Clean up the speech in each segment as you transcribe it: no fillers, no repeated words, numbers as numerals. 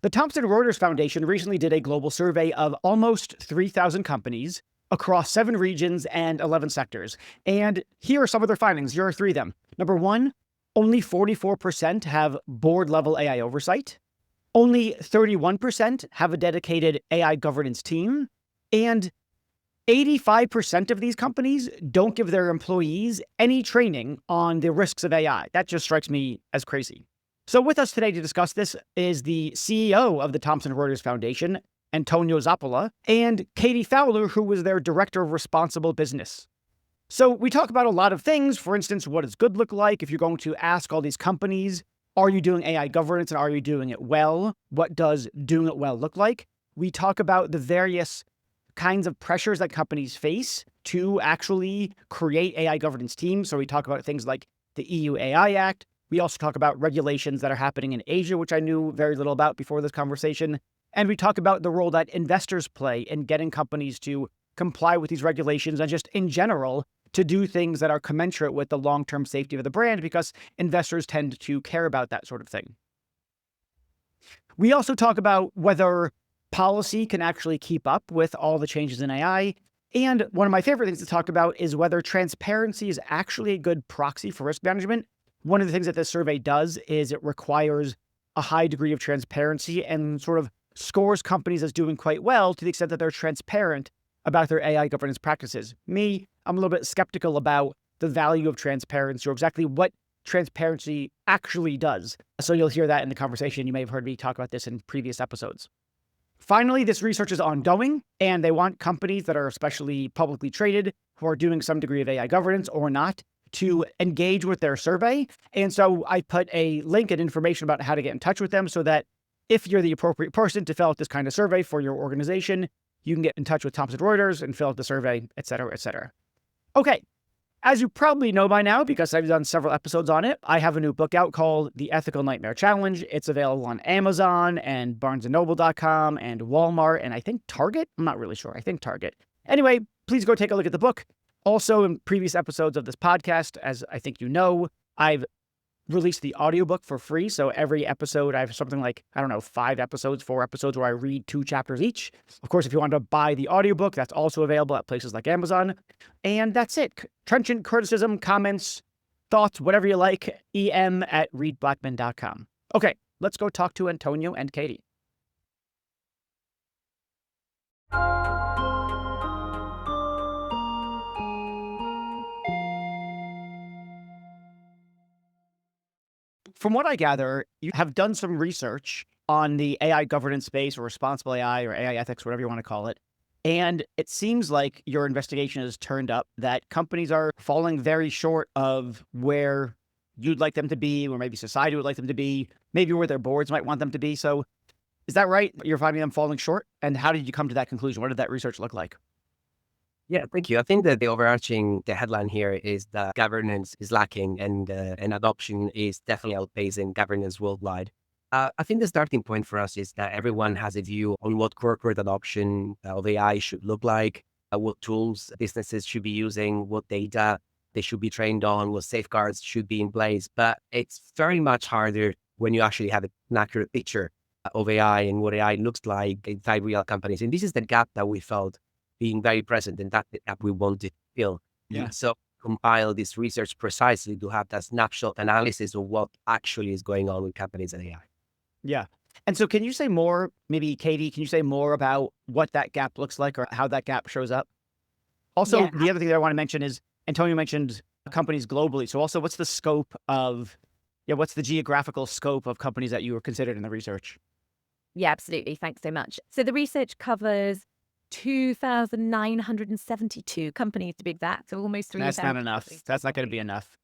The Thomson Reuters Foundation recently did a global survey of almost 3,000 companies across 7 regions and 11 sectors. And here are some of their findings. Here are 3 of them. Number 1, only 44% have board-level AI oversight. Only 31% have a dedicated AI governance team. And 85% of these companies don't give their employees any training on the risks of AI. That just strikes me as crazy. So with us today to discuss this is the CEO of the Thomson Reuters Foundation, Antonio Zappulla, and Kaite Fowler, who was their Director of Responsible Business. So we talk about a lot of things. For instance, what does good look like? If you're going to ask all these companies, are you doing AI governance and are you doing it well? What does doing it well look like? We talk about the various kinds of pressures that companies face to actually create AI governance teams. So we talk about things like the EU AI Act. We also talk about regulations that are happening in Asia, which I knew very little about before this conversation. And we talk about the role that investors play in getting companies to comply with these regulations and just in general to do things that are commensurate with the long-term safety of the brand, because investors tend to care about that sort of thing. We also talk about whether policy can actually keep up with all the changes in AI. And one of my favorite things to talk about is whether transparency is actually a good proxy for risk management. One of the things that this survey does is it requires a high degree of transparency and sort of scores companies as doing quite well to the extent that they're transparent about their AI governance practices. Me, I'm a little bit skeptical about the value of transparency or exactly what transparency actually does. So you'll hear that in the conversation. You may have heard me talk about this in previous episodes. Finally, this research is ongoing, and they want companies that are especially publicly traded who are doing some degree of AI governance or not to engage with their survey. And so I put a link and information about how to get in touch with them so that if you're the appropriate person to fill out this kind of survey for your organization, you can get in touch with Thomson Reuters and fill out the survey, et cetera, et cetera. Okay. As you probably know by now, because I've done several episodes on it, I have a new book out called The Ethical Nightmare Challenge. It's available on Amazon and BarnesandNoble.com and Walmart and I think Target. I'm not really sure. I think Target. Anyway, please go take a look at the book. Also, in previous episodes of this podcast, as I think you know, I've released the audiobook for free. So every episode, I have something like, 5 episodes, 4 episodes where I read 2 chapters each. Of course, if you want to buy the audiobook, that's also available at places like Amazon. And that's it. Trenchant criticism, comments, thoughts, whatever you like, em@reedblackman.com. Okay, let's go talk to Antonio and Kaite. From what I gather, you have done some research on the AI governance space or responsible AI or AI ethics, whatever you want to call it. And it seems like your investigation has turned up that companies are falling very short of where you'd like them to be, or maybe society would like them to be, maybe where their boards might want them to be. So is that right? You're finding them falling short? And how did you come to that conclusion? What did that research look like? Yeah, thank you. I think that the headline here is that governance is lacking and adoption is definitely outpacing governance worldwide. I think the starting point for us is that everyone has a view on what corporate adoption of AI should look like, what tools businesses should be using, what data they should be trained on, what safeguards should be in place. But it's very much harder when you actually have an accurate picture of AI and what AI looks like inside real companies. And this is the gap that we felt being very present, and that's the gap we wanted to fill. Yeah. So compile this research precisely to have that snapshot analysis of what actually is going on with companies and AI. Yeah. And so can you say more, maybe Kaite, can you say more about what that gap looks like or how that gap shows up? Also, Yeah. the other thing that I want to mention is Antonio mentioned companies globally. So also what's the scope of, what's the geographical scope of companies that you were considered in the research? Yeah, absolutely. Thanks so much. So the research covers 2,972 companies to be exact. So almost 3,000. That's not enough. That's not going to be enough.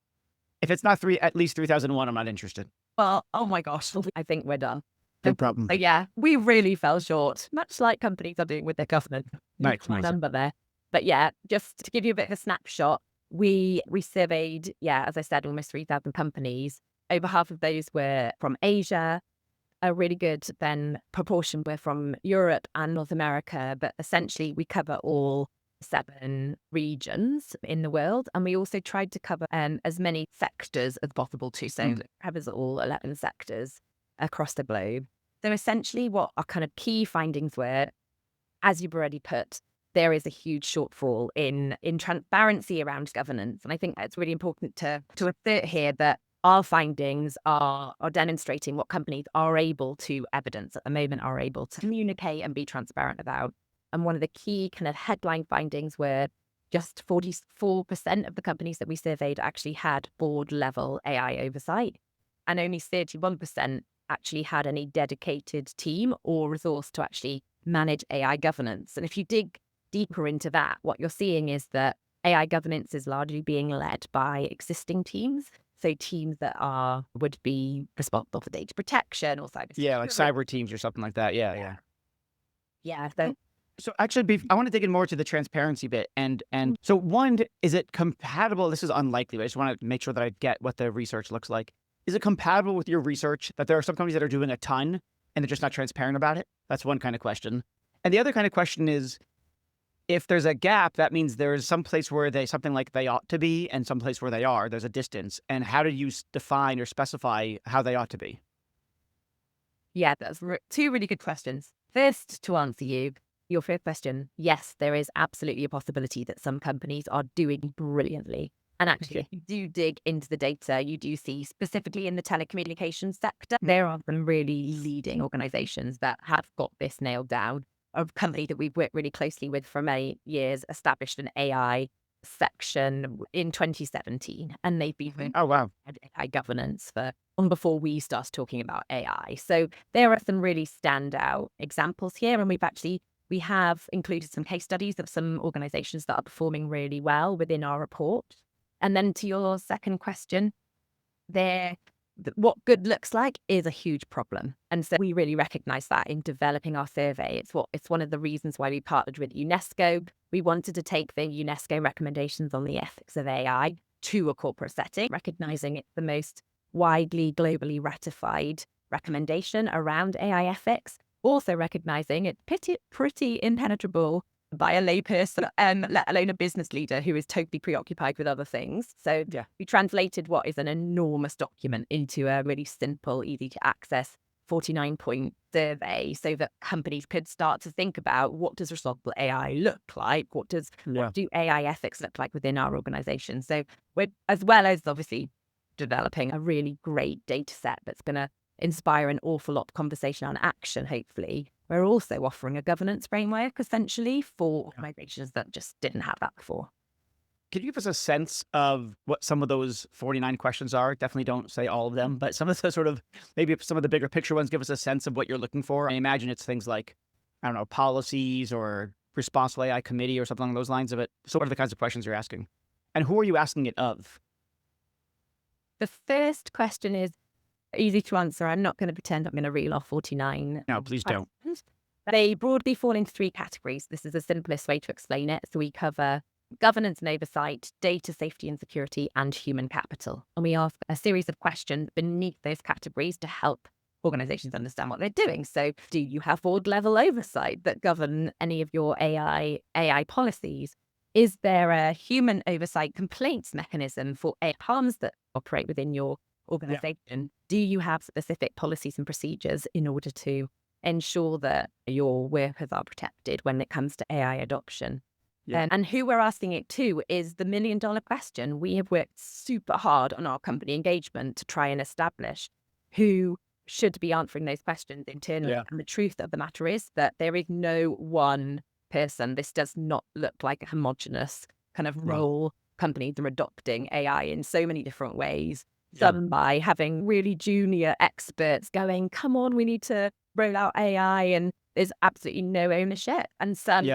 If it's not at least 3,001, I'm not interested. Well, oh my gosh, I think we're done. No problem. So yeah, we really fell short, much like companies are doing with their government. Nice. Number there. But yeah, just to give you a bit of a snapshot, we surveyed, as I said, almost 3,000 companies. Over half of those were from Asia. A really good proportion were from Europe and North America, but essentially we cover all 7 regions in the world. And we also tried to cover as many sectors as possible too. So it covers all 11 sectors across the globe. So essentially what our kind of key findings were, as you've already put, there is a huge shortfall in transparency around governance. And I think it's really important to assert here that our findings are demonstrating what companies are able to evidence at the moment, are able to communicate and be transparent about. And one of the key kind of headline findings were just 44% of the companies that we surveyed actually had board level AI oversight, and only 31% actually had any dedicated team or resource to actually manage AI governance. And if you dig deeper into that, what you're seeing is that AI governance is largely being led by existing teams. So teams that would be responsible for data protection or cyber. Yeah, like cyber teams or something like that. Yeah. Yeah. So actually, I want to dig in more to the transparency bit. And so one, is it compatible? This is unlikely, but I just want to make sure that I get what the research looks like. Is it compatible with your research that there are some companies that are doing a ton and they're just not transparent about it? That's one kind of question. And the other kind of question is, if there's a gap, that means there's some place where something like they ought to be and some place where they are. There's a distance. And how do you define or specify how they ought to be? Yeah, that's two really good questions. First, to answer your first question, yes, there is absolutely a possibility that some companies are doing brilliantly. And actually, if you do dig into the data, you do see specifically in the telecommunications sector, there are some really leading organizations that have got this nailed down. A company that we've worked really closely with for many years established an AI section in 2017, and they've been working wow. on AI governance for long before we started talking about AI. So there are some really standout examples here, and we have included some case studies of some organizations that are performing really well within our report. And then to your second question, what good looks like is a huge problem. And so we really recognize that in developing our survey. It's one of the reasons why we partnered with UNESCO. We wanted to take the UNESCO recommendations on the ethics of AI to a corporate setting, recognizing it's the most widely globally ratified recommendation around AI ethics, also recognizing it's pretty impenetrable by a layperson, let alone a business leader who is totally preoccupied with other things. So we translated what is an enormous document into a really simple, easy to access 49-point survey so that companies could start to think about, what does responsible AI look like? What do AI ethics look like within our organization? So we're, as well as obviously developing a really great data set that's going to inspire an awful lot of conversation and action, hopefully, we're also offering a governance framework, essentially, for organizations that just didn't have that before. Can you give us a sense of what some of those 49 questions are? Definitely don't say all of them, but some of the sort of, maybe some of the bigger picture ones, give us a sense of what you're looking for. I imagine it's things like, I don't know, policies or responsible AI committee or something along those lines of it. So what are the kinds of questions you're asking? And who are you asking it of? The first question is easy to answer. I'm not going to pretend I'm going to reel off 49. No, please don't. They broadly fall into three categories. This is the simplest way to explain it. So we cover governance and oversight, data safety and security, and human capital. And we ask a series of questions beneath those categories to help organizations understand what they're doing. So do you have board level oversight that govern any of your AI policies? Is there a human oversight complaints mechanism for AI harms that operate within your organization? Yeah. Do you have specific policies and procedures in order to ensure that your workers are protected when it comes to AI adoption? Yeah. And who we're asking it to is the $1 million question. We have worked super hard on our company engagement to try and establish who should be answering those questions internally. Yeah. And the truth of the matter is that there is no one person. This does not look like a homogenous kind of role. Companies are adopting AI in so many different ways. Some by having really junior experts going, come on, we need to roll out AI, and there's absolutely no ownership. And some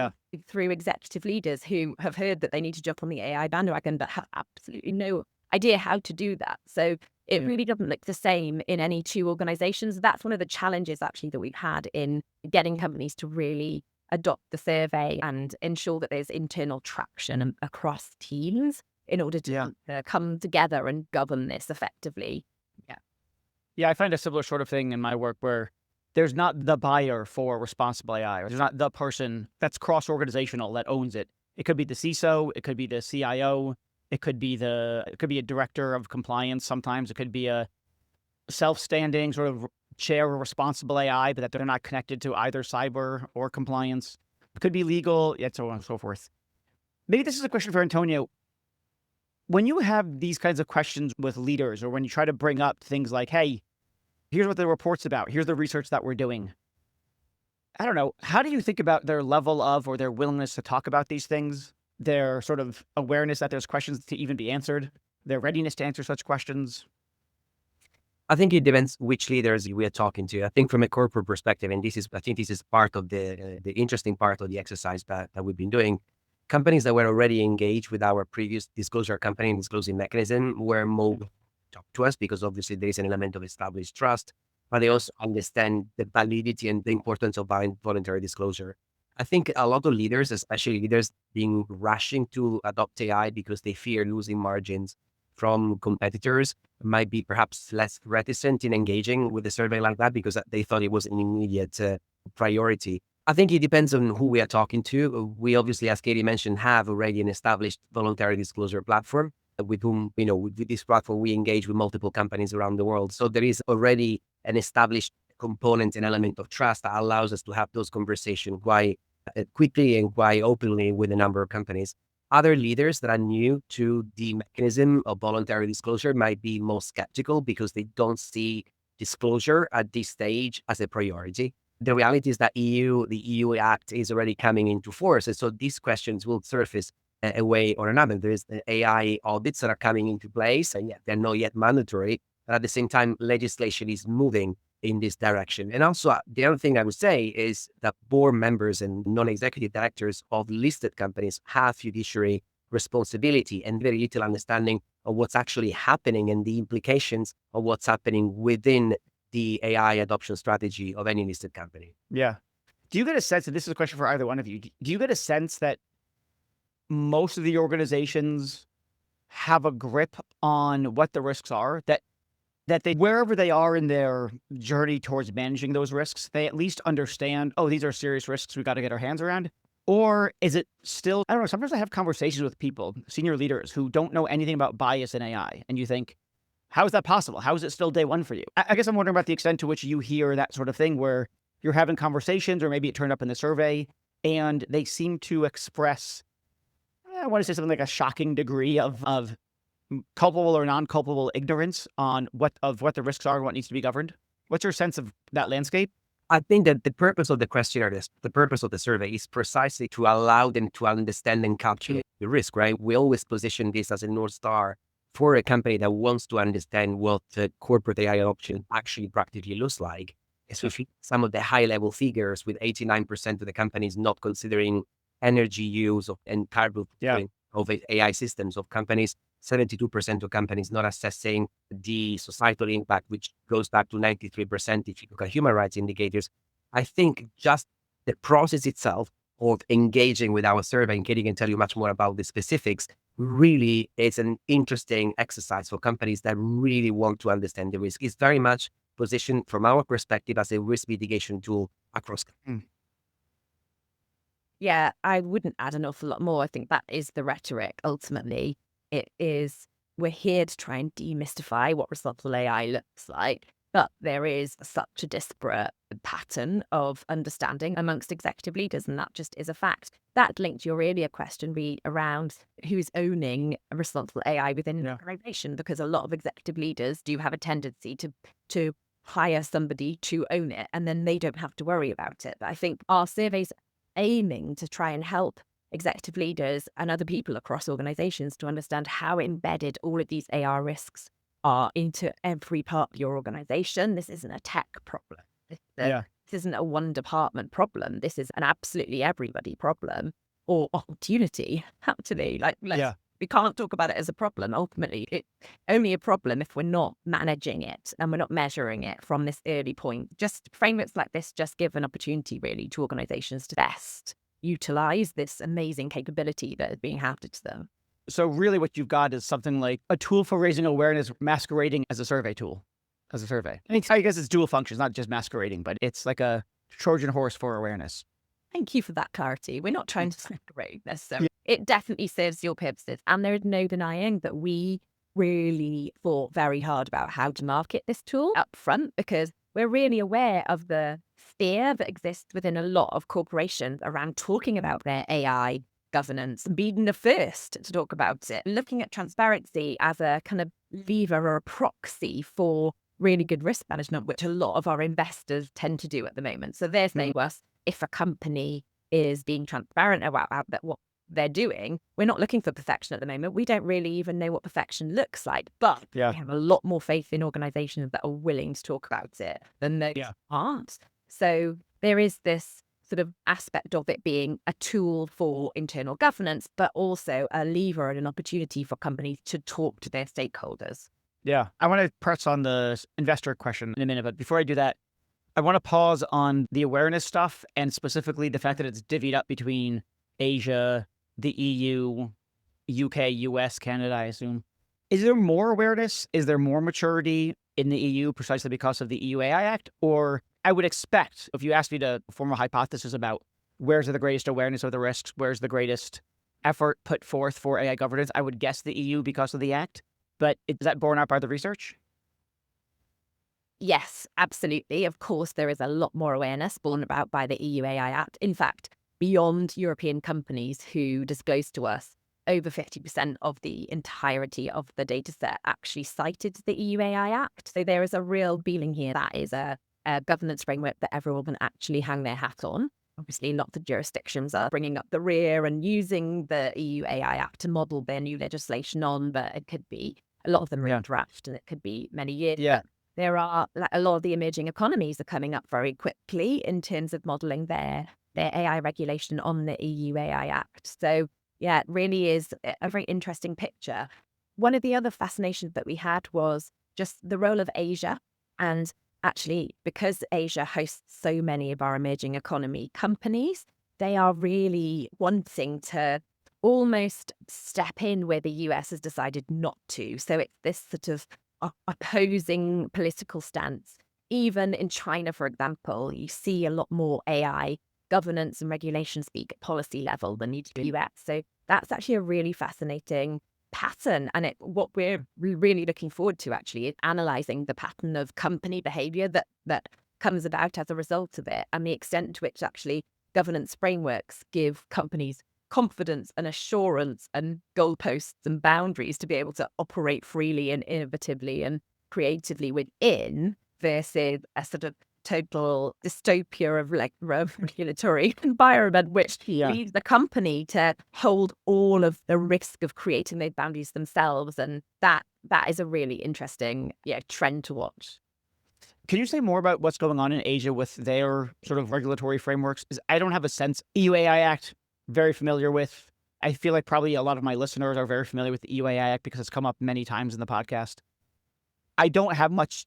through executive leaders who have heard that they need to jump on the AI bandwagon, but have absolutely no idea how to do that. So it really doesn't look the same in any two organizations. That's one of the challenges actually that we've had in getting companies to really adopt the survey and ensure that there's internal traction across teams in order to come together and govern this effectively. Yeah, I find a similar sort of thing in my work where there's not the buyer for responsible AI, or there's not the person that's cross-organizational that owns it. It could be the CISO, it could be the CIO, it could be a director of compliance sometimes, it could be a self-standing sort of share a responsible AI, but that they're not connected to either cyber or compliance. It could be legal, yet so on and so forth. Maybe this is a question for Antonio. When you have these kinds of questions with leaders, or when you try to bring up things like, hey, here's what the report's about, here's the research that we're doing. I don't know, how do you think about their level of, or their willingness to talk about these things, their sort of awareness that there's questions to even be answered, their readiness to answer such questions? I think it depends which leaders we are talking to. I think from a corporate perspective, and I think this is part of the interesting part of the exercise that we've been doing. Companies that were already engaged with our previous disclosure campaign and disclosing mechanism were more talk to us because obviously there is an element of established trust, but they also understand the validity and the importance of voluntary disclosure. I think a lot of leaders, especially leaders being rushing to adopt AI because they fear losing margins from competitors, might be perhaps less reticent in engaging with a survey like that because they thought it was an immediate priority. I think it depends on who we are talking to. We obviously, as Katie mentioned, have already an established voluntary disclosure platform with whom, with this platform, we engage with multiple companies around the world. So there is already an established component and element of trust that allows us to have those conversations quite quickly and quite openly with a number of companies. Other leaders that are new to the mechanism of voluntary disclosure might be more skeptical because they don't see disclosure at this stage as a priority. The reality is that the EU Act is already coming into force. And so these questions will surface a way or another. There's the AI audits that are coming into place, and yet they're not yet mandatory. But at the same time, legislation is moving in this direction. And also, the other thing I would say is that board members and non-executive directors of listed companies have fiduciary responsibility and very little understanding of what's actually happening and the implications of what's happening within the AI adoption strategy of any listed company. Yeah. Do you get a sense, and this is a question for either one of you, do you get a sense that most of the organizations have a grip on what the risks are, that they, wherever they are in their journey towards managing those risks, they at least understand, oh, these are serious risks we got to get our hands around? Or is it still, I don't know, sometimes I have conversations with people, senior leaders, who don't know anything about bias in AI, and you think, how is that possible? How is it still day one for you? I guess I'm wondering about the extent to which you hear that sort of thing where you're having conversations, or maybe it turned up in the survey, and they seem to express, I want to say something like a shocking degree of culpable or non-culpable ignorance on what the risks are and what needs to be governed. What's your sense of that landscape? I think that the purpose of the questionnaire, the purpose of the survey is precisely to allow them to understand and calculate the risk, right? We always position this as a North Star for a company that wants to understand what the corporate AI adoption actually practically looks like. Especially some of the high-level figures with 89% of the companies not considering energy use and carbon footprint of AI systems of companies, 72% of companies not assessing the societal impact, which goes back to 93% if you look at human rights indicators. I think just the process itself of engaging with our survey, and Katie can tell you much more about the specifics, really is an interesting exercise for companies that really want to understand the risk. It's very much positioned from our perspective as a risk mitigation tool across. Yeah, I wouldn't add an awful lot more. I think that is the rhetoric. Ultimately, it is, we're here to try and demystify what responsible AI looks like. But there is such a disparate pattern of understanding amongst executive leaders, and that just is a fact. That linked to your earlier question around who's owning responsible AI within an organization, because a lot of executive leaders do have a tendency to hire somebody to own it, and then they don't have to worry about it. But I think our surveys aiming to try and help executive leaders and other people across organizations to understand how embedded all of these AR risks are into every part of your organization. This isn't a tech problem. This isn't a one department problem. This is an absolutely everybody problem or opportunity, actually. We can't talk about it as a problem. Ultimately, it's only a problem if we're not managing it and we're not measuring it from this early point. Just frameworks like this just give an opportunity really to organizations to best utilize this amazing capability that is being handed to them. So really what you've got is something like a tool for raising awareness masquerading as a survey tool, as a survey. I guess it's dual functions, not just masquerading, but it's like a Trojan horse for awareness. Thank you for that clarity. We're not trying to separate necessarily. It definitely serves your purposes. And there is no denying that we really thought very hard about how to market this tool up front, because we're really aware of the fear that exists within a lot of corporations around talking about their AI governance and being the first to talk about it, looking at transparency as a kind of lever or a proxy for really good risk management, which a lot of our investors tend to do at the moment. So they're saying to us, if a company is being transparent about what they're doing, we're not looking for perfection at the moment. We don't really even know what perfection looks like, but we have a lot more faith in organizations that are willing to talk about it than those aren't. So there is this sort of aspect of it being a tool for internal governance, but also a lever and an opportunity for companies to talk to their stakeholders. Yeah. I want to press on the investor question in a minute, but before I do that, I want to pause on the awareness stuff and specifically the fact that it's divvied up between Asia, the EU, UK, US, Canada, I assume. Is there more awareness? Is there more maturity in the EU precisely because of the EU AI Act? Or I would expect, if you asked me to form a hypothesis about where's the greatest awareness of the risks, where's the greatest effort put forth for AI governance, I would guess the EU because of the Act. But is that borne out by the research? Yes, absolutely. Of course, there is a lot more awareness borne about by the EU AI Act. In fact, beyond European companies who disclose to us, over 50% of the entirety of the data set actually cited the EU AI Act. So there is a real feeling here that is a governance framework that everyone can actually hang their hat on. Obviously, lots of jurisdictions are bringing up the rear and using the EU AI Act to model their new legislation on, but it could be a lot of them are in draft and it could be many years. Yeah. There are a lot of the emerging economies are coming up very quickly in terms of modeling their AI regulation on the EU AI Act. So yeah, it really is a very interesting picture. One of the other fascinations that we had was just the role of Asia. And actually, because Asia hosts so many of our emerging economy companies, they are really wanting to almost step in where the US has decided not to. So it's this sort of opposing political stance. Even in China, for example, you see a lot more AI governance and regulation speak at policy level than you do in the US. So that's actually a really fascinating pattern. And what we're really looking forward to actually is analysing the pattern of company behaviour that comes about as a result of it, and the extent to which actually governance frameworks give companies confidence and assurance and goalposts and boundaries to be able to operate freely and innovatively and creatively within, versus a sort of total dystopia of like regulatory environment, which leads the company to hold all of the risk of creating those boundaries themselves. And that is a really interesting trend to watch. Can you say more about what's going on in Asia with their sort of regulatory frameworks? I don't have a sense. EU AI Act, very familiar with. I feel like probably a lot of my listeners are very familiar with the EU AI Act because it's come up many times in the podcast. I don't have much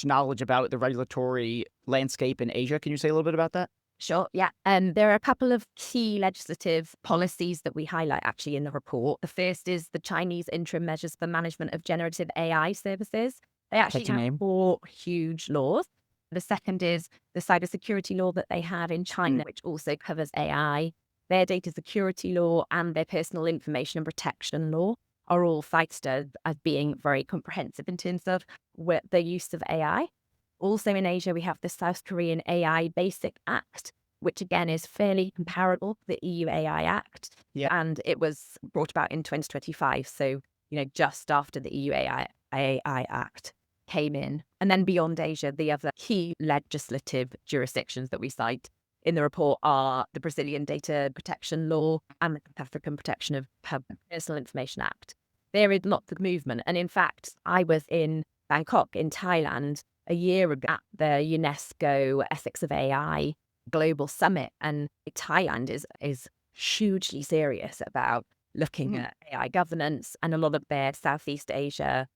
knowledge about the regulatory landscape in Asia. Can you say a little bit about that? Sure, yeah. There are a couple of key legislative policies that we highlight actually in the report. The first is the Chinese Interim Measures for Management of Generative AI Services. They actually have 4 huge laws. The second is the cybersecurity law that they have in China, which also covers AI. Their data security law and their personal information and protection law are all cited as being very comprehensive in terms of the use of AI. Also in Asia, we have the South Korean AI Basic Act, which again is fairly comparable to the EU AI Act. Yeah. And it was brought about in 2025. So, just after the EU AI Act came in. And then beyond Asia, the other key legislative jurisdictions that we cite in the report are the Brazilian Data Protection Law and the South African Protection of Personal Information Act. There is lots of movement. And in fact, I was in Bangkok in Thailand a year ago at the UNESCO Ethics of AI Global Summit. And Thailand is hugely serious about looking at AI governance, and a lot of their Southeast Asia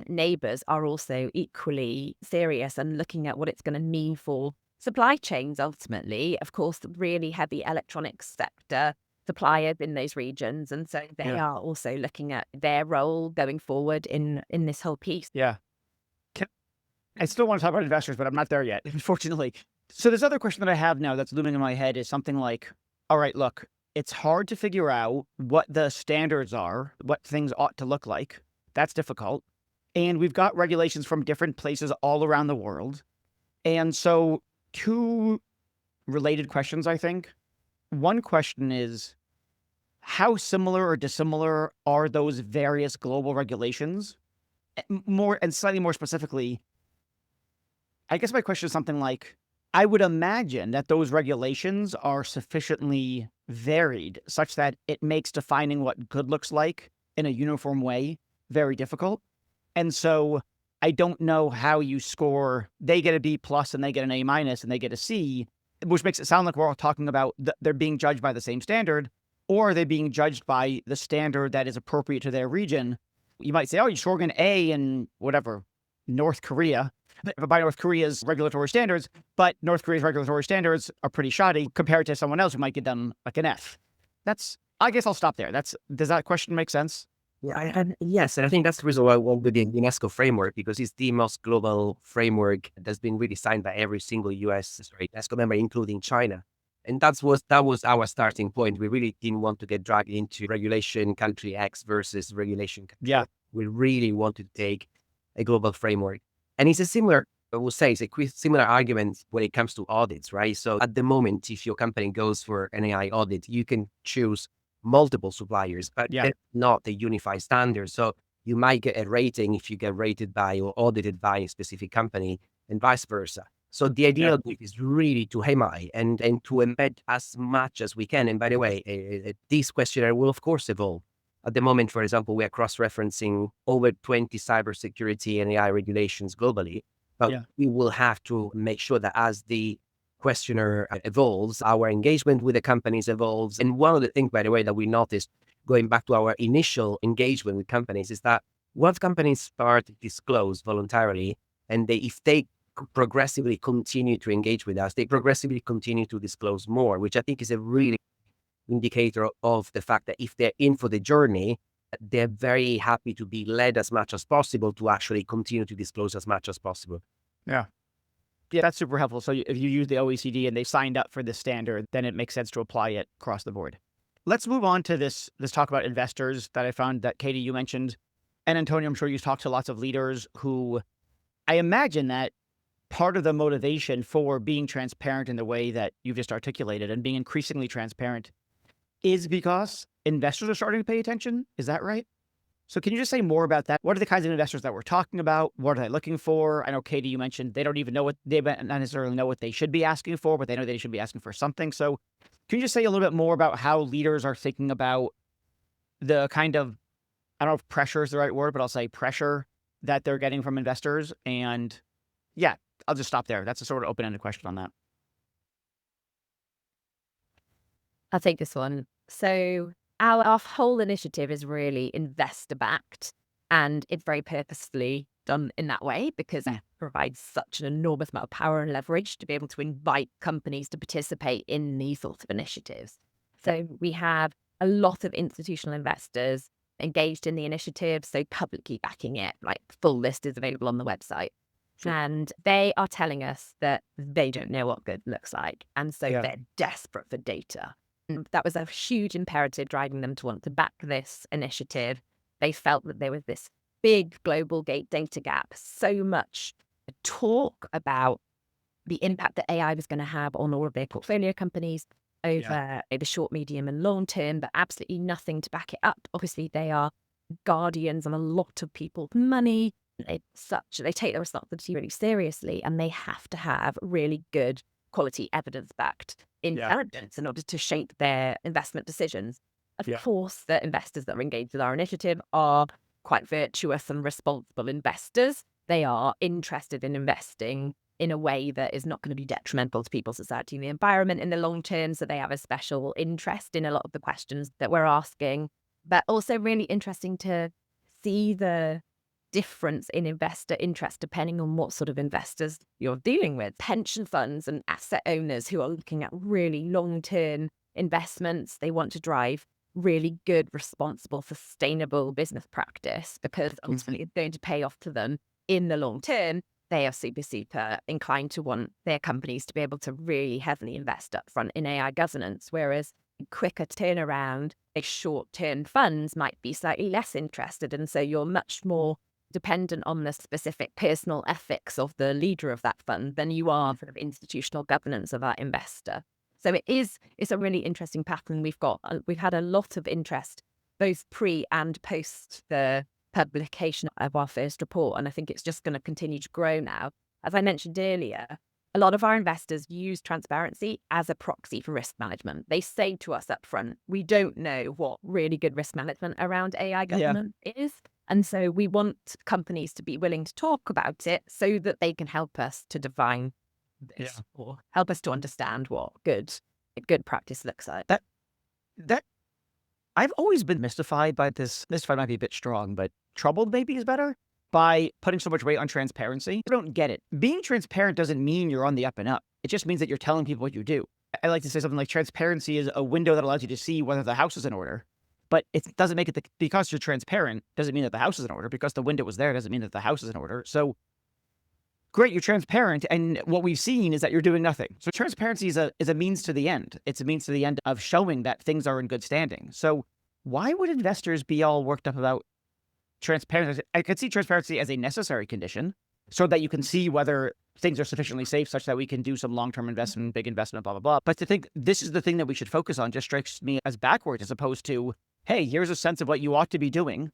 neighbours are also equally serious and looking at what it's going to mean for supply chains ultimately. Of course, the really heavy electronics sector suppliers in those regions. And so they are also looking at their role going forward in this whole piece. Yeah. I still want to talk about investors, but I'm not there yet, unfortunately. So this other question that I have now that's looming in my head is something like, all right, look, it's hard to figure out what the standards are, what things ought to look like. That's difficult. And we've got regulations from different places all around the world. And so two related questions, I think. One question is, how similar or dissimilar are those various global regulations? More and slightly more specifically, I guess my question is something like, I would imagine that those regulations are sufficiently varied such that it makes defining what good looks like in a uniform way very difficult. And so I don't know how you score, they get a B plus and they get an A minus and they get a C, which makes it sound like we're all talking about they're being judged by the same standard, or are they being judged by the standard that is appropriate to their region? You might say, oh, you scored an A in whatever, North Korea, by North Korea's regulatory standards, but North Korea's regulatory standards are pretty shoddy compared to someone else who might get them like an F. I guess I'll stop there. Does that question make sense? Yeah, yes, and I think that's the reason why I want the UNESCO framework, because it's the most global framework that's been really signed by every single UNESCO member, including China. And that was our starting point. We really didn't want to get dragged into regulation country X versus regulation country Y. We really wanted to take a global framework. And it's a similar, I will say, it's a similar argument when it comes to audits, right? So at the moment, if your company goes for an AI audit, you can choose multiple suppliers, but it's not a unified standard. So you might get a rating if you get rated by or audited by a specific company and vice versa. So the idea of it is really to high and to embed as much as we can. And by the way, this questionnaire will of course evolve. At the moment, for example, we are cross-referencing over 20 cybersecurity and AI regulations globally, but we will have to make sure that as the questionnaire evolves, our engagement with the companies evolves. And one of the things, by the way, that we noticed going back to our initial engagement with companies is that once companies start to disclose voluntarily, and if they progressively continue to engage with us, they progressively continue to disclose more, which I think is a really indicator of the fact that if they're in for the journey, they're very happy to be led as much as possible to actually continue to disclose as much as possible. Yeah, that's super helpful. So if you use the OECD and they signed up for this standard, then it makes sense to apply it across the board. Let's move on to this talk about investors that I found that, Kaite, you mentioned. And Antonio, I'm sure you've talked to lots of leaders who, I imagine that part of the motivation for being transparent in the way that you've just articulated and being increasingly transparent is because investors are starting to pay attention. Is that right? So can you just say more about that? What are the kinds of investors that we're talking about? What are they looking for? I know, Kaite, you mentioned they don't even know they not necessarily know what they should be asking for, but they know they should be asking for something. So can you just say a little bit more about how leaders are thinking about the kind of, I don't know if pressure is the right word, but I'll say pressure that they're getting from investors? And yeah, I'll just stop there. That's a sort of open-ended question on that. I'll take this one. So our whole initiative is really investor-backed, and it's very purposefully done in that way because it provides such an enormous amount of power and leverage to be able to invite companies to participate in these sorts of initiatives. So we have a lot of institutional investors engaged in the initiative, so publicly backing it, like full list is available on the website. And they are telling us that they don't know what good looks like. And so they're desperate for data. And that was a huge imperative driving them to want to back this initiative. They felt that there was this big global data gap, so much talk about the impact that AI was going to have on all of their portfolio companies over the short, medium, and long term, but absolutely nothing to back it up. Obviously, they are guardians of a lot of people's money. They take their responsibility really seriously, and they have to have really good quality evidence-backed intelligence in order to shape their investment decisions. Of course, the investors that are engaged with our initiative are quite virtuous and responsible investors. They are interested in investing in a way that is not going to be detrimental to people's society and the environment in the long term. So they have a special interest in a lot of the questions that we're asking, but also really interesting to see the difference in investor interest depending on what sort of investors you're dealing with. Pension funds and asset owners who are looking at really long-term investments. They want to drive really good, responsible, sustainable business practice because ultimately it's going to pay off to them in the long term. They are super inclined to want their companies to be able to really heavily invest up front in AI governance, whereas quicker turnaround, short-term funds might be slightly less interested. And so you're much more dependent on the specific personal ethics of the leader of that fund than you are sort of institutional governance of that investor. So it's a really interesting pattern. We've had a lot of interest both pre and post the publication of our first report, and I think it's just going to continue to grow now. As I mentioned earlier, a lot of our investors use transparency as a proxy for risk management. They say to us up front, we don't know what really good risk management around AI governance is. And so we want companies to be willing to talk about it so that they can help us to define this or help us to understand what good practice looks like. That I've always been mystified by this. Mystified might be a bit strong, but troubled maybe is better by putting so much weight on transparency. I don't get it. Being transparent doesn't mean you're on the up and up. It just means that you're telling people what you do. I like to say something like transparency is a window that allows you to see whether the house is in order. But it doesn't make it because you're transparent doesn't mean that the house is in order. Because the window was there doesn't mean that the house is in order. So great, you're transparent, and what we've seen is that you're doing nothing. So transparency is a means to the end. It's a means to the end of showing that things are in good standing. So why would investors be all worked up about transparency? I could see transparency as a necessary condition so that you can see whether things are sufficiently safe such that we can do some long-term investment, big investment, blah, blah, blah. But to think this is the thing that we should focus on just strikes me as backwards as opposed to, hey, here's a sense of what you ought to be doing,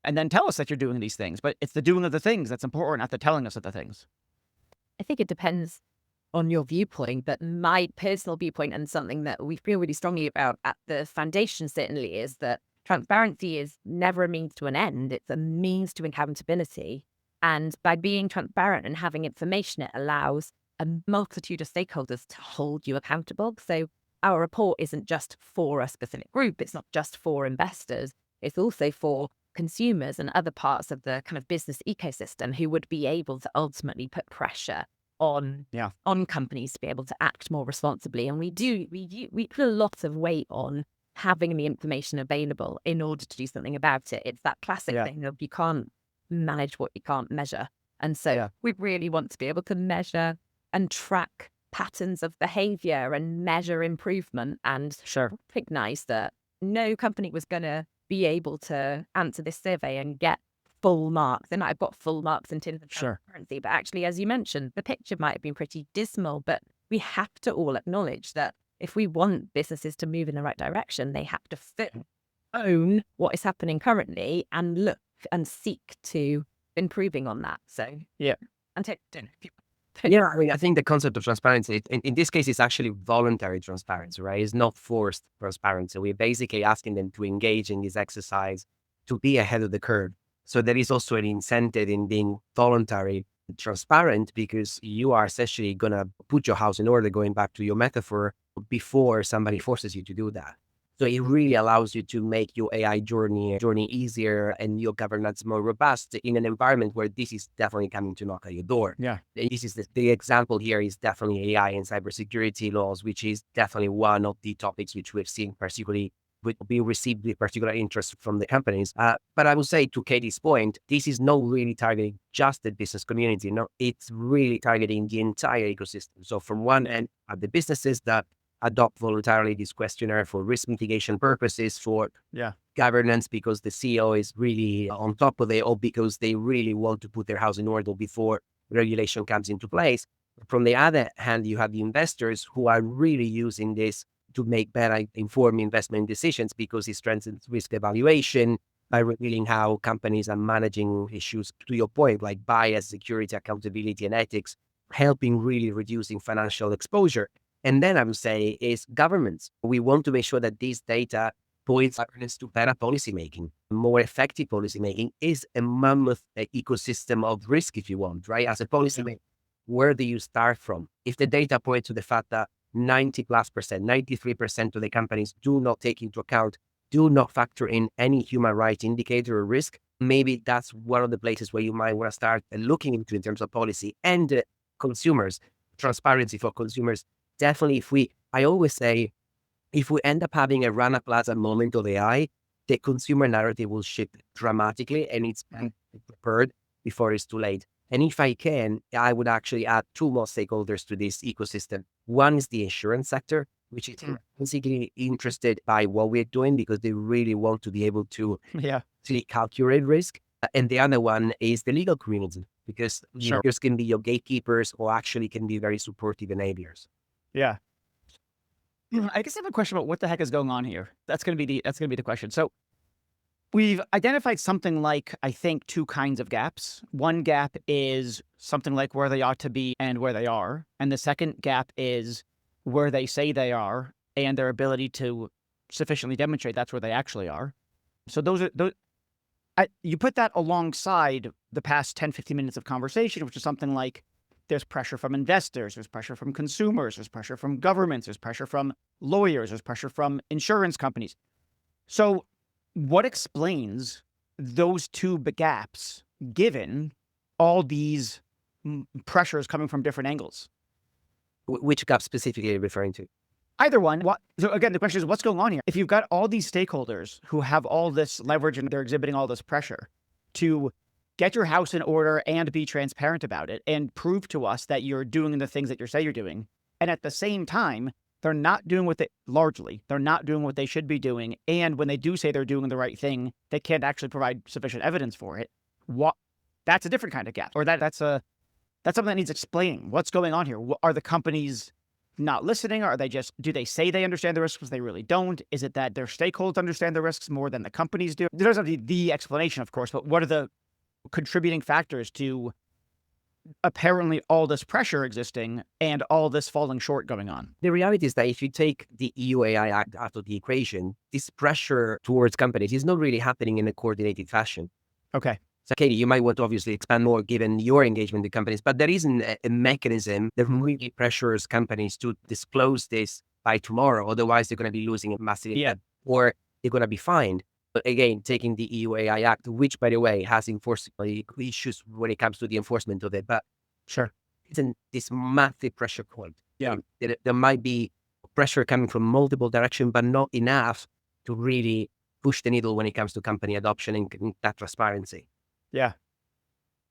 and then tell us that you're doing these things. But it's the doing of the things that's important, not the telling us of the things. I think it depends on your viewpoint, but my personal viewpoint and something that we feel really strongly about at the foundation certainly is that transparency is never a means to an end. It's a means to accountability. And by being transparent and having information, it allows a multitude of stakeholders to hold you accountable. So our report isn't just for a specific group. It's not just for investors. It's also for consumers and other parts of the kind of business ecosystem who would be able to ultimately put pressure on companies to be able to act more responsibly. And we put a lot of weight on having the information available in order to do something about it. It's that classic thing of you can't manage what you can't measure. And so we really want to be able to measure and track patterns of behavior and measure improvement and recognize that no company was going to be able to answer this survey and get full marks. They might have got full marks in terms of transparency, but actually, as you mentioned, the picture might have been pretty dismal. But we have to all acknowledge that if we want businesses to move in the right direction, they have to own what is happening currently and look and seek to improving on that. So I mean, I think the concept of transparency, in this case, is actually voluntary transparency, right? It's not forced transparency. We're basically asking them to engage in this exercise to be ahead of the curve. So there is also an incentive in being voluntary transparent because you are essentially going to put your house in order, going back to your metaphor, before somebody forces you to do that. So it really allows you to make your AI journey easier and your governance more robust in an environment where this is definitely coming to knock at your door. Yeah. This is the example here is definitely AI and cybersecurity laws, which is definitely one of the topics which we've seen particularly be received with particular interest from the companies. But I would say to Kaite's point, this is not really targeting just the business community. No, it's really targeting the entire ecosystem. So from one end are the businesses that adopt voluntarily this questionnaire for risk mitigation purposes, for governance, because the CEO is really on top of it, or because they really want to put their house in order before regulation comes into place. From the other hand, you have the investors who are really using this to make better informed investment decisions because it strengthens risk evaluation by revealing how companies are managing issues, to your point, like bias, security, accountability, and ethics, helping really reducing financial exposure. And then I would say is governments. We want to make sure that this data points governance to better policymaking. More effective policymaking is a mammoth ecosystem of risk, if you want, right? As a policymaker, where do you start from? If the data points to the fact that 93% of the companies do not take into account, do not factor in any human rights indicator or risk, maybe that's one of the places where you might want to start looking into in terms of policy and consumers, transparency for consumers. Definitely, I always say, if we end up having a Rana Plaza moment of AI, the consumer narrative will shift dramatically and it's prepared before it's too late. And if I can, I would actually add two more stakeholders to this ecosystem. One is the insurance sector, which is basically interested by what we're doing because they really want to be able to calculate risk. And the other one is the legal community, because lawyers can be your gatekeepers or actually can be very supportive enablers. Yeah. I guess I have a question about what the heck is going on here. That's going to be the question. So we've identified something like, I think, two kinds of gaps. One gap is something like where they ought to be and where they are. And the second gap is where they say they are and their ability to sufficiently demonstrate that's where they actually are. So you put that alongside the past 10, 15 minutes of conversation, which is something like there's pressure from investors, there's pressure from consumers, there's pressure from governments, there's pressure from lawyers, there's pressure from insurance companies. So what explains those two gaps given all these pressures coming from different angles? Which gap specifically are you referring to? Either one. So again, the question is, what's going on here? If you've got all these stakeholders who have all this leverage and they're exhibiting all this pressure to get your house in order and be transparent about it and prove to us that you're doing the things that you say you're doing, and at the same time, they're not doing they're not doing what they should be doing. And when they do say they're doing the right thing, they can't actually provide sufficient evidence for it. That's a different kind of gap, or that's something that needs explaining. What's going on here? Are the companies not listening? Or do they say they understand the risks, but they really don't? Is it that their stakeholders understand the risks more than the companies do? There doesn't have to be the explanation, of course, but what are the contributing factors to apparently all this pressure existing and all this falling short going on? The reality is that if you take the EU AI Act out of the equation, this pressure towards companies is not really happening in a coordinated fashion. Okay. So, Katie, you might want to obviously expand more given your engagement with companies, but there isn't a mechanism that really pressures companies to disclose this by tomorrow. Otherwise, they're going to be losing a massive or they're going to be fined. But again, taking the EU AI Act, which, by the way, has enforceable issues when it comes to the enforcement of it, but it's in this massive pressure point. Yeah. There might be pressure coming from multiple directions, but not enough to really push the needle when it comes to company adoption and that transparency. Yeah.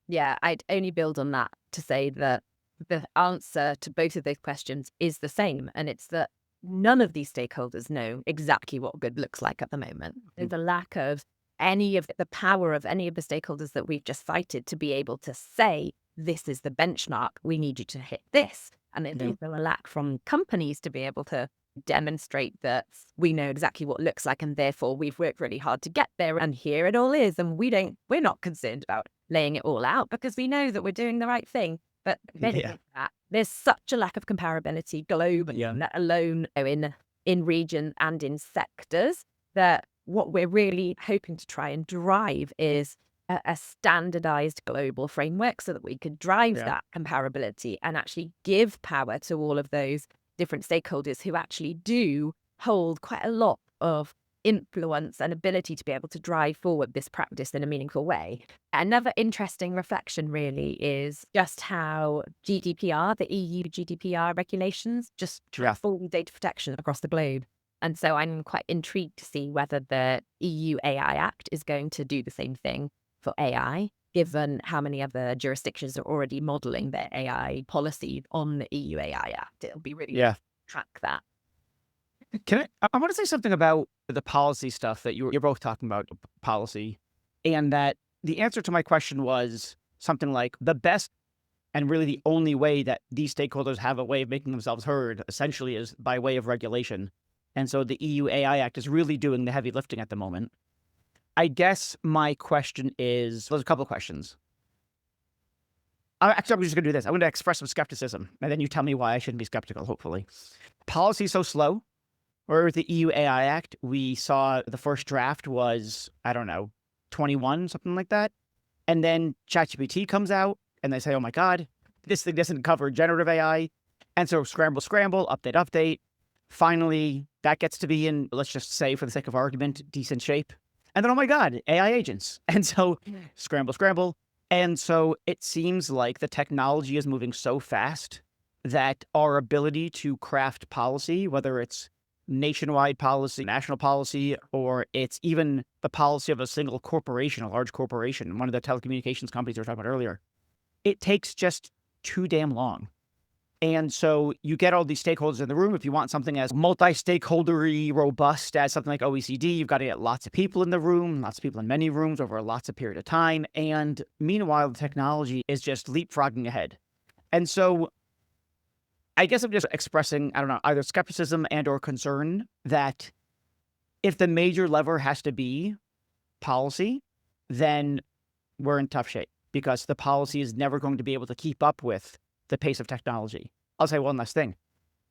Yeah, I'd only build on that to say that the answer to both of those questions is the same. And it's that none of these stakeholders know exactly what good looks like at the moment. There's a lack of any of the power of any of the stakeholders that we've just cited to be able to say, this is the benchmark, we need you to hit this. And there's also a lack from companies to be able to demonstrate that we know exactly what it looks like, and therefore we've worked really hard to get there, and here it all is, and we're not concerned about laying it all out because we know that we're doing the right thing. But there's such a lack of comparability globally, let alone in region and in sectors, that what we're really hoping to try and drive is a standardized global framework so that we could drive that comparability and actually give power to all of those different stakeholders who actually do hold quite a lot of influence and ability to be able to drive forward this practice in a meaningful way. Another interesting reflection really is just how GDPR, the EU GDPR regulations, just transform data protection across the globe. And so I'm quite intrigued to see whether the EU AI Act is going to do the same thing for AI, given how many other jurisdictions are already modeling their AI policy on the EU AI Act. It'll be really good to track that. I want to say something about the policy stuff that you're both talking about, policy, and that the answer to my question was something like the best and really the only way that these stakeholders have a way of making themselves heard essentially is by way of regulation. And so the EU AI Act is really doing the heavy lifting at the moment. I guess my question is, there's a couple of questions. I'm just going to do this. I'm going to express some skepticism, and then you tell me why I shouldn't be skeptical, hopefully. Policy is so slow. Or with the EU AI Act, we saw the first draft was, 21, something like that. And then ChatGPT comes out, and they say, oh my God, this thing doesn't cover generative AI. And so scramble, update. Finally, that gets to be in, let's just say for the sake of argument, decent shape. And then, oh my God, AI agents. And so scramble. And so it seems like the technology is moving so fast that our ability to craft policy, whether it's nationwide policy, national policy, or it's even the policy of a single corporation, a large corporation, one of the telecommunications companies we were talking about earlier, it takes just too damn long And so you get all these stakeholders in the room. If you want something as multi-stakeholdery robust as something like OECD, you've got to get lots of people in the room, lots of people in many rooms over lots of period of time. And meanwhile, the technology is just leapfrogging ahead. And so I guess I'm just expressing, I don't know, either skepticism and or concern that if the major lever has to be policy, then we're in tough shape because the policy is never going to be able to keep up with the pace of technology. I'll say one last thing.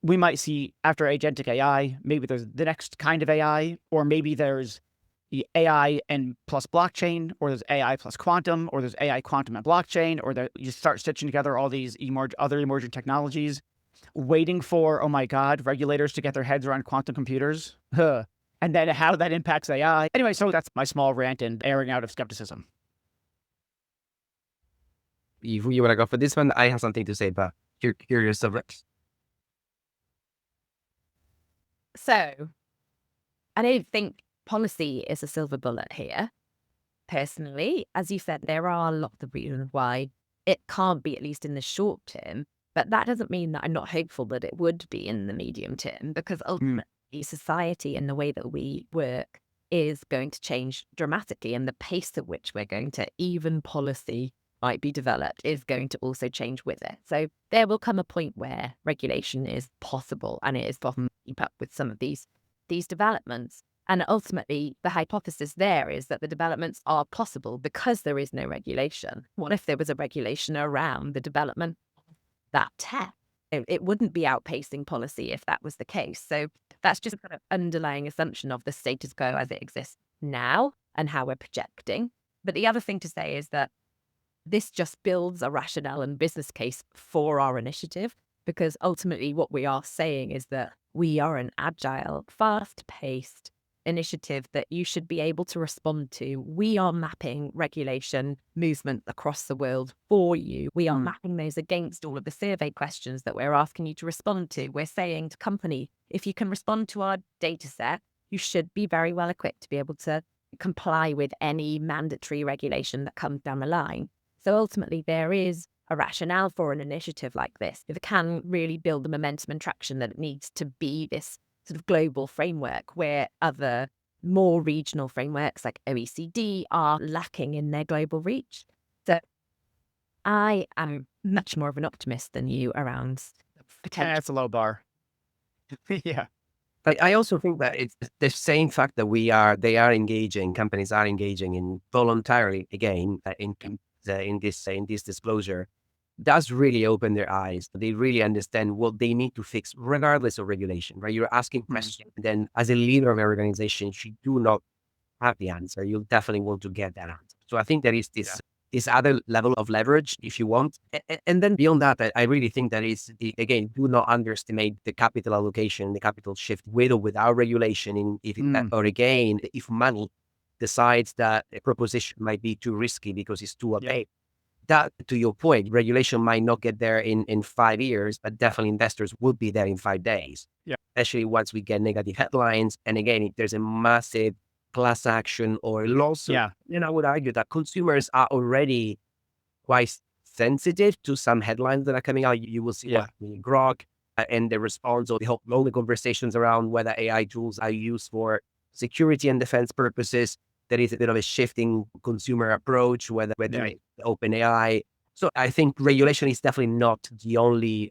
We might see after agentic AI, maybe there's the next kind of AI, or maybe there's the AI and plus blockchain, or there's AI plus quantum, or there's AI, quantum, and blockchain, or you start stitching together all these other emerging technologies, waiting for, oh my God, regulators to get their heads around quantum computers. Huh. And then how that impacts AI. Anyway, so that's my small rant and airing out of skepticism. If you want to go for this one, I have something to say, but here your subjects. So I don't think policy is a silver bullet here. Personally, as you said, there are lots of reasons why it can't be, at least in the short term. But that doesn't mean that I'm not hopeful that it would be in the medium term, because ultimately society and the way that we work is going to change dramatically, and the pace at which we're going to even policy might be developed is going to also change with it. So there will come a point where regulation is possible, and it is possible to keep up with some of these developments. And ultimately, the hypothesis there is that the developments are possible because there is no regulation. What if there was a regulation around the development of that tech? It wouldn't be outpacing policy if that was the case. So that's just a kind of underlying assumption of the status quo as it exists now and how we're projecting. But the other thing to say is that this just builds a rationale and business case for our initiative, because ultimately what we are saying is that we are an agile, fast-paced initiative that you should be able to respond to. We are mapping regulation movement across the world for you. We are mapping those against all of the survey questions that we're asking you to respond to. We're saying to company, if you can respond to our data set, you should be very well equipped to be able to comply with any mandatory regulation that comes down the line. So ultimately, there is a rationale for an initiative like this. If it can really build the momentum and traction that it needs to be this sort of global framework, where other more regional frameworks like OECD are lacking in their global reach. So I am much more of an optimist than you around the potential. That's a low bar. Yeah. I also think that it's the same fact that companies are engaging in voluntarily, again, in this disclosure, does really open their eyes. They really understand what they need to fix, regardless of regulation, right? You're asking questions, and then as a leader of an organization, if you do not have the answer, you'll definitely want to get that answer. So I think there is this other level of leverage, if you want. And then beyond that, I really think that is, again, do not underestimate the capital allocation, the capital shift with or without regulation. Or again, if money decides that a proposition might be too risky because it's too opaque. That, to your point, regulation might not get there in 5 years, but definitely investors will be there in 5 days. Yeah. Especially once we get negative headlines. And again, if there's a massive class action or a lawsuit, then I would argue that consumers are already quite sensitive to some headlines that are coming out. You will see Grok and the response, or all the conversations around whether AI tools are used for security and defense purposes. There is a bit of a shifting consumer approach, whether it's open AI. So I think regulation is definitely not the only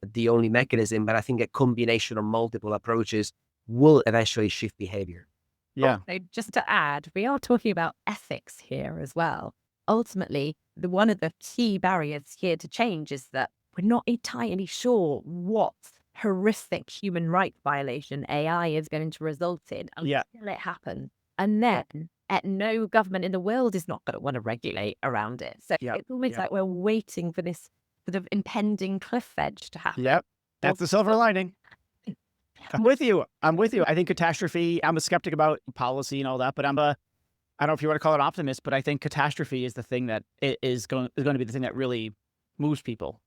mechanism, but I think a combination of multiple approaches will eventually shift behavior. Yeah. So just to add, we are talking about ethics here as well. Ultimately, one of the key barriers here to change is that we're not entirely sure what horrific human rights violation AI is going to result in until it happens. And then no government in the world is not going to want to regulate around it. So it's almost like we're waiting for this sort of impending cliff edge to happen. Yep. That's the silver lining. I'm with you. I think catastrophe, I'm a skeptic about policy and all that, but I don't know if you want to call it optimist, but I think catastrophe is the thing that is going to be the thing that really moves people.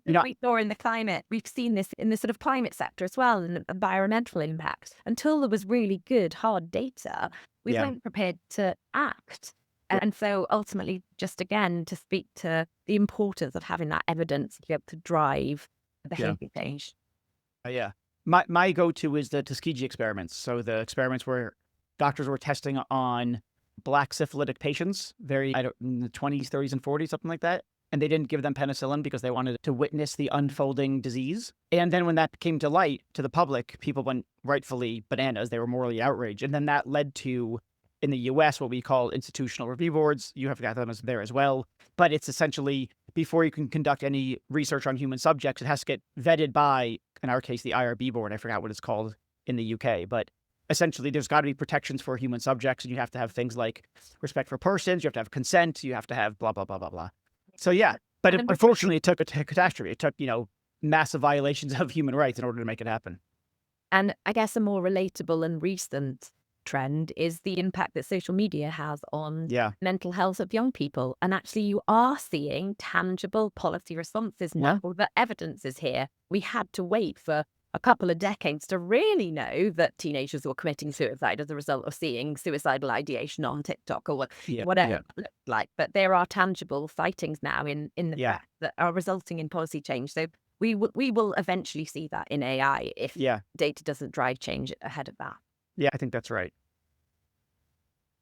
We saw in the climate, we've seen this in the sort of climate sector as well, and environmental impact. Until there was really good, hard data, we weren't prepared to act. And so ultimately, just again, to speak to the importance of having that evidence to be able to drive behavior change. Yeah. My go-to is the Tuskegee experiments. So the experiments where doctors were testing on black syphilitic patients, in the 20s, 30s, and 40s, something like that. And they didn't give them penicillin because they wanted to witness the unfolding disease. And then when that came to light to the public, people went rightfully bananas. They were morally outraged. And then that led to, in the US, what we call institutional review boards. You have got them there as well. But it's essentially, before you can conduct any research on human subjects, it has to get vetted by, in our case, the IRB board. I forgot what it's called in the UK. But essentially, there's got to be protections for human subjects. And you have to have things like respect for persons. You have to have consent. You have to have blah, blah, blah, blah, blah. So yeah, but unfortunately, it took a catastrophe. It took, massive violations of human rights in order to make it happen. And I guess a more relatable and recent trend is the impact that social media has on mental health of young people. And actually, you are seeing tangible policy responses now. The evidence is here. We had to wait for a couple of decades to really know that teenagers were committing suicide as a result of seeing suicidal ideation on TikTok or whatever it looked like. But there are tangible sightings now in the fact that are resulting in policy change. So we will eventually see that in AI if data doesn't drive change ahead of that. Yeah, I think that's right.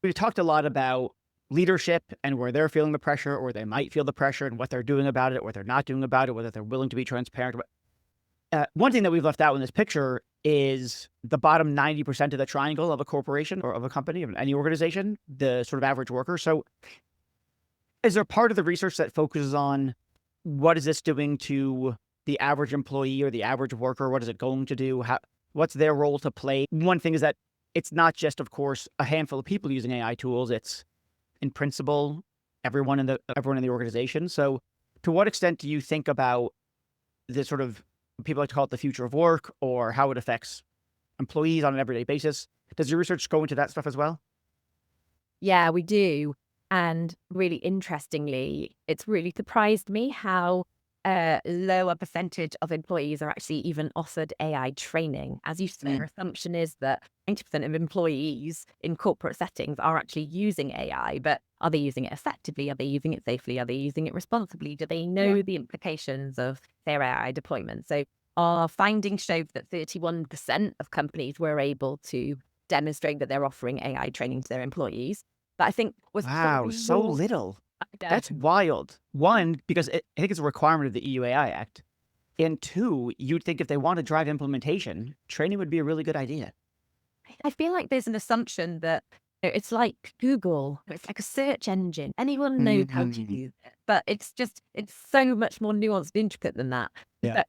We've talked a lot about leadership and where they're feeling the pressure, or they might feel the pressure, and what they're doing about it, what they're not doing about it, whether they're willing to be transparent. One thing that we've left out in this picture is the bottom 90% of the triangle of a corporation or of a company, of any organization, the sort of average worker. So is there part of the research that focuses on what is this doing to the average employee or the average worker? What is it going to do? What's their role to play? One thing is that it's not just, of course, a handful of people using AI tools. It's, in principle, everyone in the organization. So to what extent do you think about this sort of, people like to call it the future of work, or how it affects employees on an everyday basis? Does your research go into that stuff as well? Yeah, we do. And really interestingly, it's really surprised me how lower percentage of employees are actually even offered AI training. As you say, our assumption is that 90% of employees in corporate settings are actually using AI, but are they using it effectively? Are they using it safely? Are they using it responsibly? Do they know the implications of their AI deployment? So our findings showed that 31% of companies were able to demonstrate that they're offering AI training to their employees. That I think was so little. That's wild. One, because I think it's a requirement of the EU AI Act. And two, you'd think if they want to drive implementation, training would be a really good idea. I feel like there's an assumption that it's like Google. It's like a search engine. Anyone knows how to use it. But it's so much more nuanced and intricate than that. Yeah. But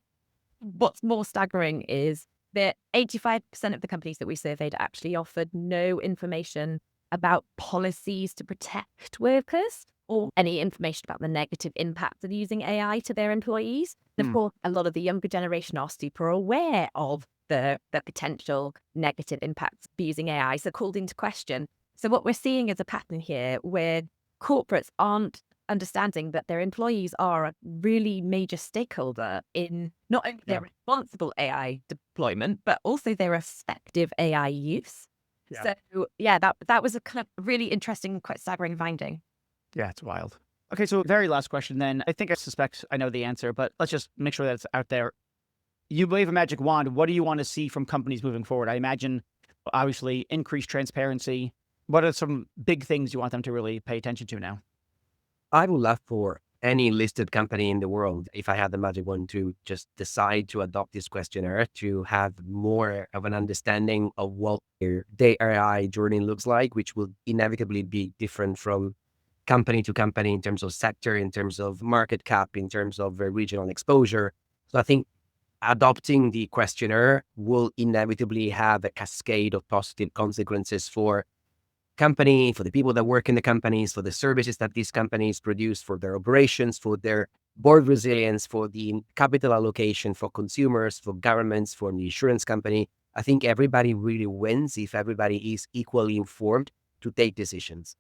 what's more staggering is that 85% of the companies that we surveyed actually offered no information about policies to protect workers or any information about the negative impacts of using AI to their employees. And of course, a lot of the younger generation are super aware of the potential negative impacts of using AI, so called into question. So what we're seeing is a pattern here where corporates aren't understanding that their employees are a really major stakeholder in not only their responsible AI deployment, but also their effective AI use. Yeah. So that was a kind of really interesting, quite staggering finding. Yeah, it's wild. Okay, so very last question then. I think I suspect I know the answer, but let's just make sure that it's out there. You wave a magic wand. What do you want to see from companies moving forward? I imagine, obviously, increased transparency. What are some big things you want them to really pay attention to now? I would love for any listed company in the world, if I had the magic wand, to just decide to adopt this questionnaire, to have more of an understanding of what their AI journey looks like, which will inevitably be different from company to company in terms of sector, in terms of market cap, in terms of regional exposure. So I think adopting the questionnaire will inevitably have a cascade of positive consequences for company, for the people that work in the companies, for the services that these companies produce, for their operations, for their board resilience, for the capital allocation, for consumers, for governments, for the insurance company. I think everybody really wins if everybody is equally informed to take decisions.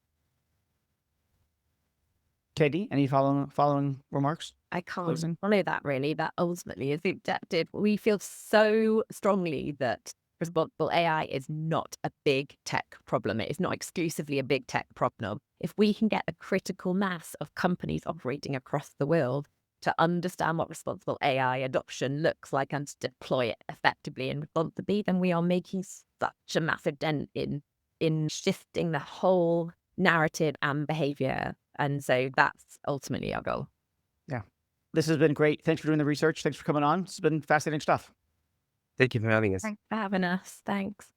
Katie, any following remarks? I can't follow that really. That ultimately is the objective. We feel so strongly that responsible AI is not a big tech problem. It is not exclusively a big tech problem. If we can get a critical mass of companies operating across the world to understand what responsible AI adoption looks like and to deploy it effectively and responsibly, then we are making such a massive dent in shifting the whole narrative and behavior. And so that's ultimately our goal. Yeah. This has been great. Thanks for doing the research. Thanks for coming on. It's been fascinating stuff. Thank you for having us. Thanks for having us. Thanks.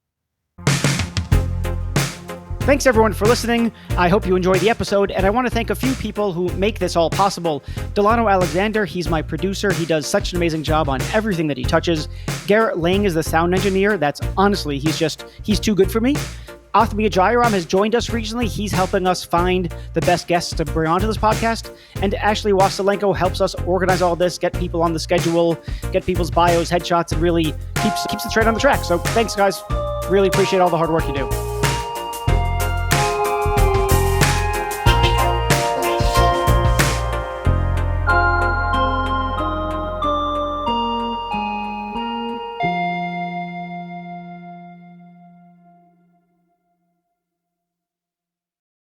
Thanks everyone for listening. I hope you enjoyed the episode, and I want to thank a few people who make this all possible. Delano Alexander, he's my producer. He does such an amazing job on everything that he touches. Garrett Lang is the sound engineer. That's honestly, he's too good for me. Athmia Jairam has joined us recently. He's helping us find the best guests to bring onto this podcast. And Ashley Wassilenko helps us organize all this, get people on the schedule, get people's bios, headshots, and really keeps the train on the track. So thanks, guys. Really appreciate all the hard work you do.